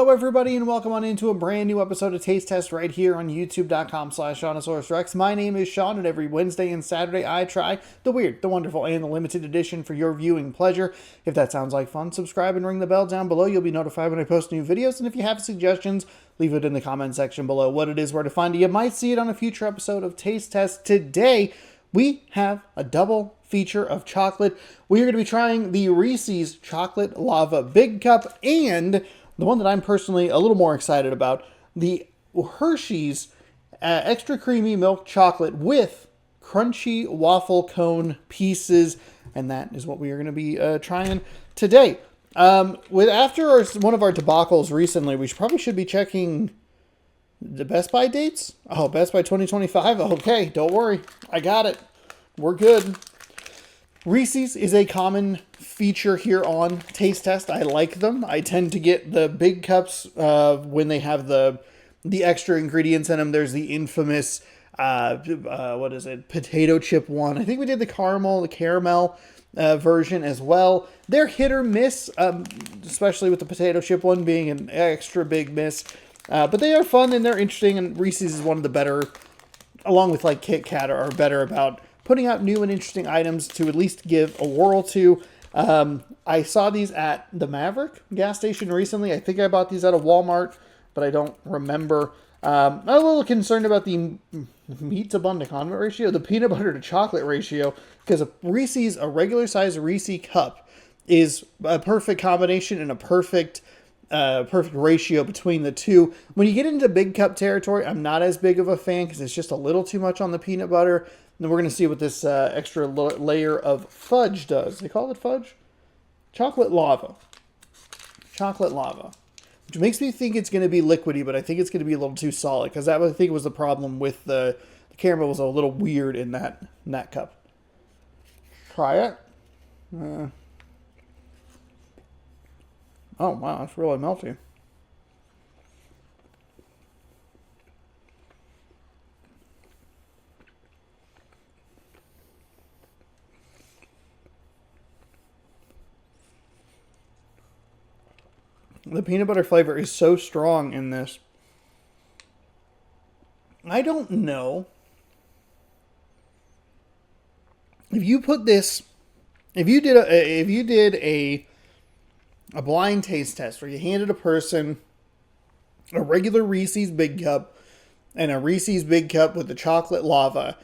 Hello everybody and welcome on into a brand new episode of Taste Test right here on youtube.com/Seannosaurus. My name is Sean and every Wednesday and Saturday I try the weird, the wonderful, and the limited edition for your viewing pleasure. If that sounds like fun, subscribe and ring the bell down below. You'll be notified when I post new videos, and if you have suggestions, leave it in the comment section below what it is, where to find it. You might see it on a future episode of Taste Test. Today we have a double feature of chocolate. We are going to be trying the Reese's Chocolate Lava Big Cup and the one that I'm personally a little more excited about, the Hershey's Extra Creamy Milk Chocolate with crunchy waffle cone pieces. And that is what we are going to be trying today. After one of our debacles recently, we probably should be checking the Best Buy dates. Oh, Best Buy 2025. Okay, don't worry. I got it. We're good. Reese's is a common feature here on Taste Test. I like them. I tend to get the big cups when they have the extra ingredients in them. There's the infamous, what is it, potato chip one. I think we did the caramel version as well. They're hit or miss, especially with the potato chip one being an extra big miss. But they are fun and they're interesting, and Reese's is one of the better, along with like Kit Kat, are better about putting out new and interesting items to at least give a whirl to. I saw these at the Maverick gas station recently. I think I bought these at a Walmart, but I don't remember. I'm a little concerned about the meat to bun to condiment ratio, the peanut butter to chocolate ratio, because a regular size Reese cup is a perfect combination and a perfect ratio between the two. When you get into big cup territory, I'm not as big of a fan because it's just a little too much on the peanut butter. And we're going to see what this extra layer of fudge does. They call it fudge? Chocolate lava. Chocolate lava. Which makes me think it's going to be liquidy, but I think it's going to be a little too solid, because that, I think, was the problem with the caramel. Was a little weird in that cup. Try it. Oh, wow, that's really melty. The peanut butter flavor is so strong in this. I don't know if you put this, if you did a blind taste test where you handed a person a regular Reese's Big Cup and a Reese's Big Cup with the chocolate lava,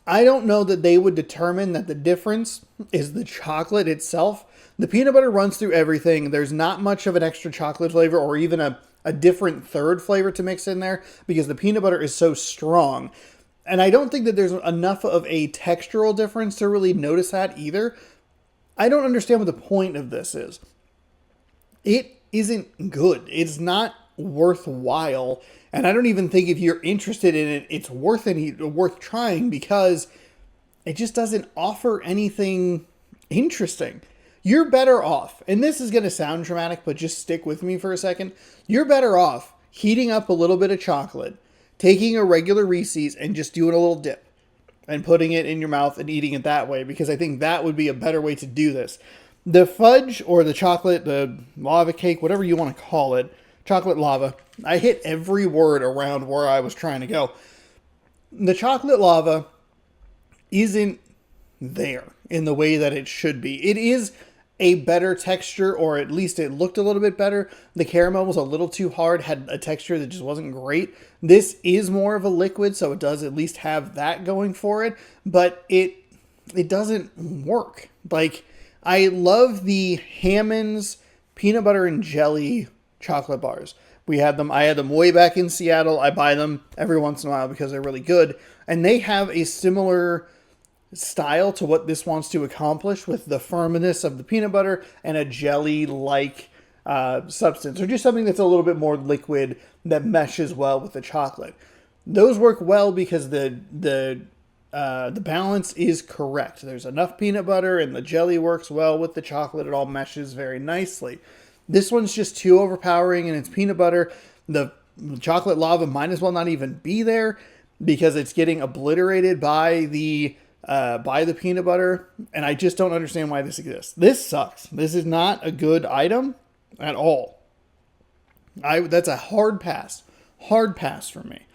I don't know that they would determine that the difference is the chocolate itself. The peanut butter runs through everything. There's not much of an extra chocolate flavor or even a different third flavor to mix in there because the peanut butter is so strong. And I don't think that there's enough of a textural difference to really notice that either. I don't understand what the point of this is. It isn't good. It's not worthwhile. And I don't even think if you're interested in it, it's worth trying, because it just doesn't offer anything interesting. You're better off, and this is going to sound dramatic, but just stick with me for a second. You're better off heating up a little bit of chocolate, taking a regular Reese's and just doing a little dip and putting it in your mouth and eating it that way, because I think that would be a better way to do this. The fudge or the chocolate, the lava cake, whatever you want to call it, chocolate lava, I hit every word around where I was trying to go. The chocolate lava isn't there in the way that it should be. It is a better texture, or at least it looked a little bit better. The caramel was a little too hard, had a texture that just wasn't great. This is more of a liquid, so it does at least have that going for it, but it doesn't work. Like, I love the Hammond's peanut butter and jelly chocolate bars. I had them way back in Seattle. I buy them every once in a while because they're really good, and they have a similar style to what this wants to accomplish with the firmness of the peanut butter and a jelly-like substance, or just something that's a little bit more liquid that meshes well with the chocolate. Those work well because the balance is correct. There's enough peanut butter and the jelly works well with the chocolate. It all meshes very nicely. This one's just too overpowering, and it's peanut butter. The chocolate lava might as well not even be there because it's getting obliterated by the peanut butter, and I just don't understand why this exists. This sucks. This is not a good item at all. That's a hard pass. Hard pass for me.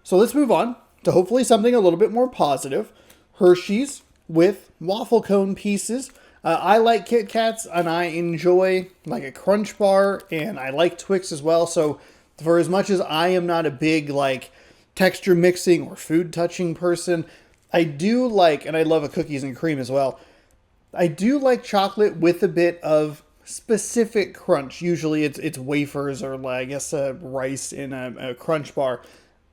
So let's move on to hopefully something a little bit more positive. Hershey's with waffle cone pieces. I like Kit Kats and I enjoy like a Crunch Bar, and I like Twix as well. So for as much as I am not a big like texture mixing or food touching person, I do like, and I love a cookies and cream as well. I do like chocolate with a bit of specific crunch. Usually it's wafers or like, I guess rice in a Crunch Bar.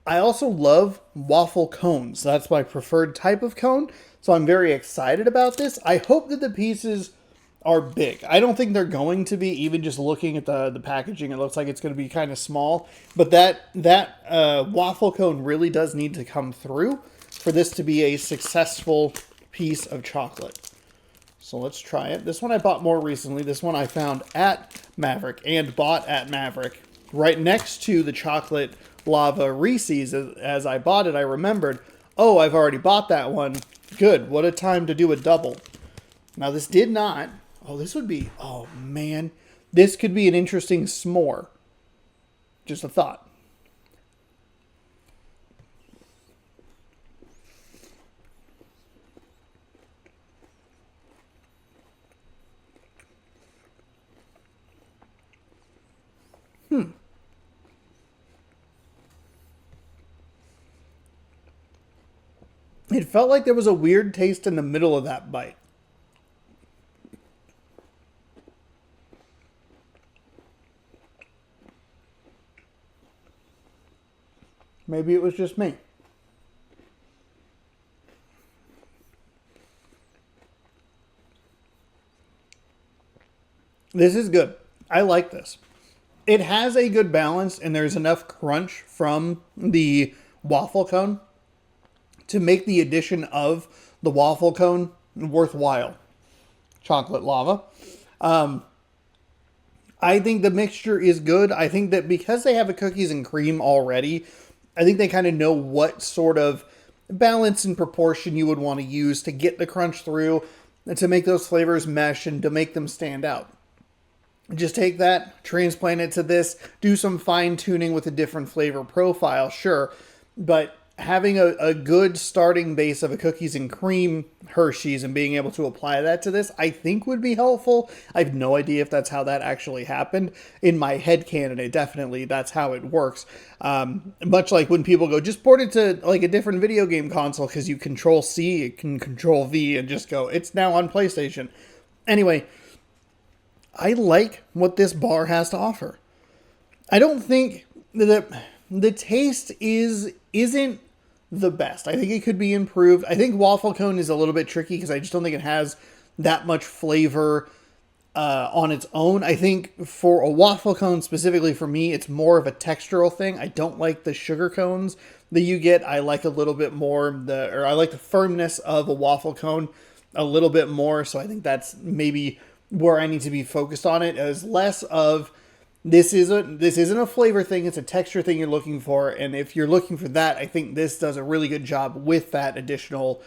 I also love waffle cones. That's my preferred type of cone. So I'm very excited about this. I hope that the pieces are big. I don't think they're going to be, even just looking at the packaging. It looks like it's going to be kind of small. But that waffle cone really does need to come through for this to be a successful piece of chocolate. So let's try it. This one I bought more recently. This one I found at Maverick and bought at Maverick. Right next to the chocolate lava Reese's. As I bought it, I remembered, oh, I've already bought that one. Good. What a time to do a double. Now this did not. Oh, this would be, oh man. This could be an interesting s'more. Just a thought. It felt like there was a weird taste in the middle of that bite. Maybe it was just me. This is good. I like this. It has a good balance, and there's enough crunch from the waffle cone to make the addition of the waffle cone worthwhile. Chocolate lava. I think the mixture is good. I think that because they have a cookies and cream already, I think they kind of know what sort of balance and proportion you would want to use to get the crunch through and to make those flavors mesh and to make them stand out. Just take that, transplant it to this, do some fine tuning with a different flavor profile, sure. But having a good starting base of a cookies and cream Hershey's and being able to apply that to this, I think would be helpful. I have no idea if that's how that actually happened. In my head canon, definitely that's how it works. Much like when people go, just port it to like a different video game console because you control C, it can control V and just go, it's now on PlayStation. Anyway, I like what this bar has to offer. I don't think that the taste isn't the best. I think it could be improved. I think waffle cone is a little bit tricky because I just don't think it has that much flavor on its own. I think for a waffle cone specifically for me, it's more of a textural thing. I don't like the sugar cones that you get. I like a little bit more I like the firmness of a waffle cone a little bit more. So I think that's maybe where I need to be focused on it, as less of this isn't a flavor thing, it's a texture thing you're looking for, and if you're looking for that, I think this does a really good job with that additional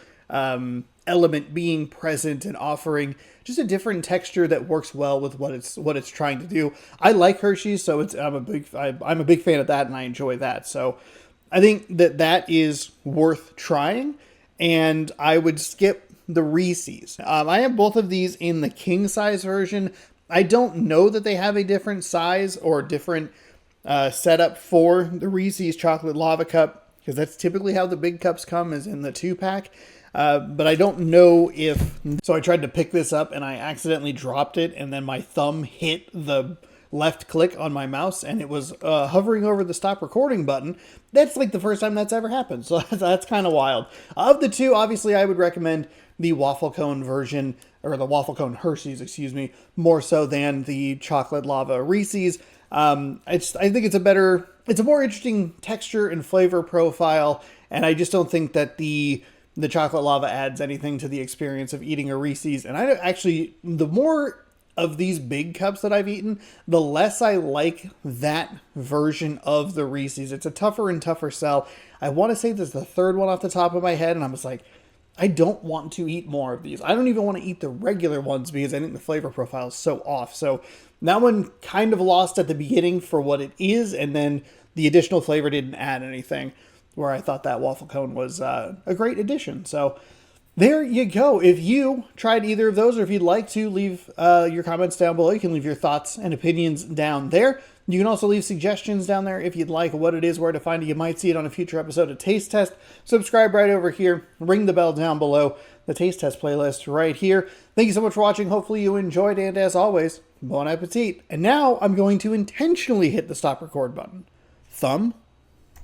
element being present and offering just a different texture that works well with what it's trying to do. I like Hershey's, so I'm a big fan of that, and I enjoy that. So I think that is worth trying, and I would skip the Reese's. I have both of these in the king size version. I don't know that they have a different size or different setup for the Reese's chocolate lava cup, because that's typically how the big cups come, is in the 2-pack. But I don't know if... So I tried to pick this up and I accidentally dropped it, and then my thumb hit the left click on my mouse and it was hovering over the stop recording button. That's like the first time that's ever happened. So that's kind of wild. Of the two, obviously I would recommend the waffle cone version, or the waffle cone Hershey's, excuse me, more so than the chocolate lava Reese's. I think it's a more interesting texture and flavor profile, and I just don't think that the chocolate lava adds anything to the experience of eating a Reese's. And the more of these big cups that I've eaten, the less I like that version of the Reese's. It's a tougher and tougher sell. I want to say this is the third one off the top of my head, and I'm just like, I don't want to eat more of these. I don't even want to eat the regular ones because I think the flavor profile is so off. So that one kind of lost at the beginning for what it is, and then the additional flavor didn't add anything, where I thought that waffle cone was a great addition. So there you go. If you tried either of those, or if you'd like to leave your comments down below, you can leave your thoughts and opinions down there. You can also leave suggestions down there if you'd like, what it is, where to find it. You might see it on a future episode of Taste Test. Subscribe right over here. Ring the bell down below. The Taste Test playlist right here. Thank you so much for watching. Hopefully you enjoyed, and as always, bon appetit. And now I'm going to intentionally hit the stop record button. Thumb